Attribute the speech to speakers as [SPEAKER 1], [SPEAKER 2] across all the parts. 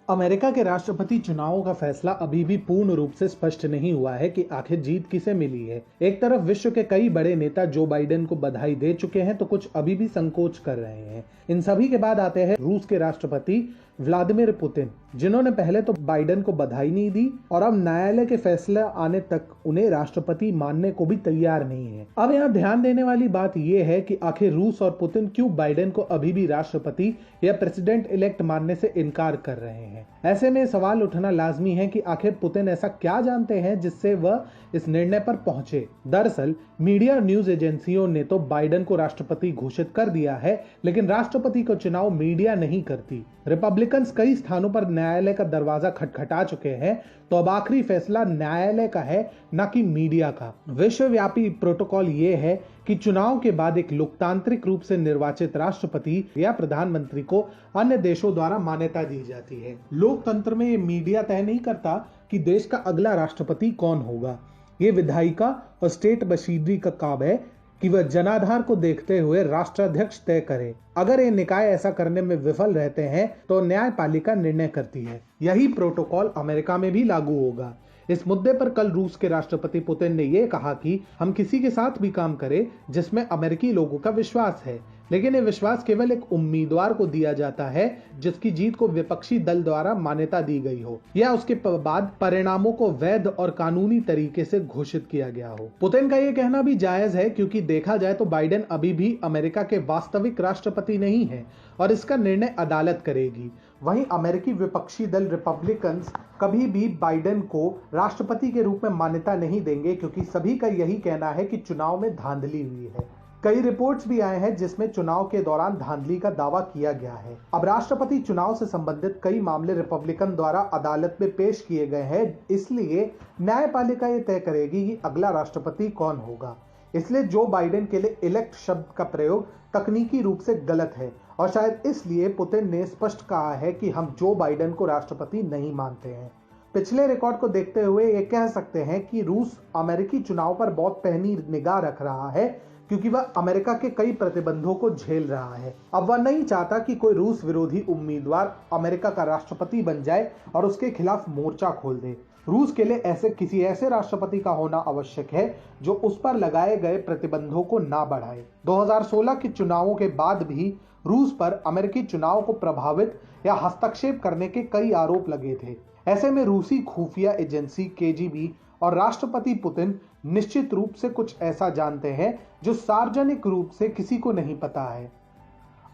[SPEAKER 1] America के राष्ट्रपति चुनावों का फैसला अभी भी पूर्ण रूप से स्पष्ट नहीं हुआ है कि आखिर जीत किसे मिली है। एक तरफ विश्व के कई बड़े नेता जो बाइडेन को बधाई दे चुके हैं तो कुछ अभी भी संकोच कर रहे हैं। इन सभी के बाद आते हैं रूस के राष्ट्रपति व्लादिमीर पुतिन, जिन्होंने पहले तो बाइडेन को बधाई नहीं दी और अब न्यायालय के फैसला आने तक उन्हें राष्ट्रपति मानने को भी तैयार नहीं है। अब यहाँ ध्यान देने वाली बात यह है कि आखिर रूस और पुतिन क्यों बाइडेन को अभी भी राष्ट्रपति या प्रेसिडेंट इलेक्ट मानने से इनकार कर रहे हैं। ऐसे में सवाल उठना लाजमी है कि आखिर पुतिन ऐसा क्या जानते हैं जिससे वह इस निर्णय पर पहुंचे। दरअसल मीडिया और न्यूज एजेंसियों ने तो बाइडेन को राष्ट्रपति घोषित कर दिया है, लेकिन राष्ट्रपति का चुनाव मीडिया नहीं करती। रिपब्लिकन्स कई स्थानों पर न्यायालय का दरवाजा खटखटा चुके हैं, तो अब आखिरी फैसला न्यायालय का है, न कि मीडिया का। विश्वव्यापी प्रोटोकॉल ये है कि चुनाव के बाद एक लोकतांत्रिक रूप से निर्वाचित राष्ट्रपति या प्रधानमंत्री को अन्य देशों द्वारा मान्यता दी जाती है। लोकतंत्र में ये मीडिया तय नहीं करता कि देश का अगला राष्ट्रपति कौन होगा। ये विधायिका और स्टेट मशीनरी का काम है कि वह जनाधार को देखते हुए राष्ट्राध्यक्ष तय करे। अगर ये निकाय ऐसा करने में विफल रहते हैं तो न्यायपालिका निर्णय करती है। यही प्रोटोकॉल अमेरिका में भी लागू होगा। इस मुद्दे पर कल रूस के राष्ट्रपति पुतिन ने यह कहा कि हम किसी के साथ भी काम करें जिसमें अमेरिकी लोगों का विश्वास है, लेकिन ये विश्वास केवल एक उम्मीदवार को दिया जाता है जिसकी जीत को विपक्षी दल द्वारा मान्यता दी गई हो या उसके बाद परिणामों को वैध और कानूनी तरीके से घोषित किया गया हो। पुतिन का ये कहना भी जायज है, क्योंकि देखा जाए तो बाइडेन अभी भी अमेरिका के वास्तविक राष्ट्रपति नहीं है और इसका निर्णय अदालत करेगी। वहीं अमेरिकी विपक्षी दल रिपब्लिकन्स कभी भी बाइडेन को राष्ट्रपति के रूप में मान्यता नहीं देंगे, क्योंकि सभी का यही कहना है कि चुनाव में धांधली हुई है। कई रिपोर्ट्स भी आए हैं जिसमें चुनाव के दौरान धांधली का दावा किया गया है। अब राष्ट्रपति चुनाव से संबंधित कई मामले रिपब्लिकन द्वारा अदालत में पेश किए गए हैं, इसलिए न्यायपालिका ये तय करेगी कि अगला राष्ट्रपति कौन होगा। इसलिए जो बाइडेन के लिए इलेक्ट शब्द का प्रयोग तकनीकी रूप से गलत है और शायद इसलिए पुतिन ने स्पष्ट कहा है कि हम जो बाइडेन को राष्ट्रपति नहीं मानते हैं। पिछले रिकॉर्ड को देखते हुए ये कह सकते हैं कि रूस अमेरिकी चुनाव पर बहुत पैनी निगाह रख रहा है, क्योंकि वह अमेरिका के कई प्रतिबंधों को झेल रहा है। अब वह नहीं चाहता कि कोई रूस विरोधी उम्मीदवार अमेरिका का राष्ट्रपति बन जाए और उसके खिलाफ मोर्चा खोल दे। रूस के लिए किसी ऐसे राष्ट्रपति का होना आवश्यक है जो उस पर लगाए गए प्रतिबंधों को ना बढ़ाए। 2016 के चुनावों के बाद भी रूस पर अमेरिकी चुनाव को प्रभावित या हस्तक्षेप करने के कई आरोप लगे थे। ऐसे में रूसी खुफिया एजेंसी केजीबी और राष्ट्रपति पुतिन निश्चित रूप से कुछ ऐसा जानते हैं जो सार्वजनिक रूप से किसी को नहीं पता है,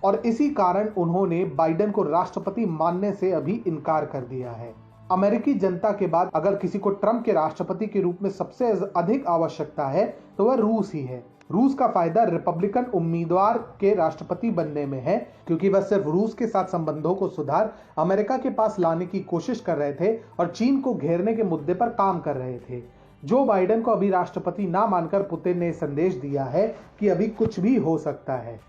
[SPEAKER 1] और इसी कारण उन्होंने बाइडेन को राष्ट्रपति मानने से अभी इनकार कर दिया है। अमेरिकी जनता के बाद अगर किसी को ट्रंप के राष्ट्रपति के रूप में सबसे अधिक आवश्यकता है तो वह रूस ही है। रूस का फायदा रिपब्लिकन उम्मीदवार के राष्ट्रपति बनने में है, क्योंकि वह सिर्फ रूस के साथ संबंधों को सुधार अमेरिका के पास लाने की कोशिश कर रहे थे और चीन को घेरने के मुद्दे पर काम कर रहे थे। जो बाइडेन को अभी राष्ट्रपति ना मानकर पुतिन ने संदेश दिया है कि अभी कुछ भी हो सकता है।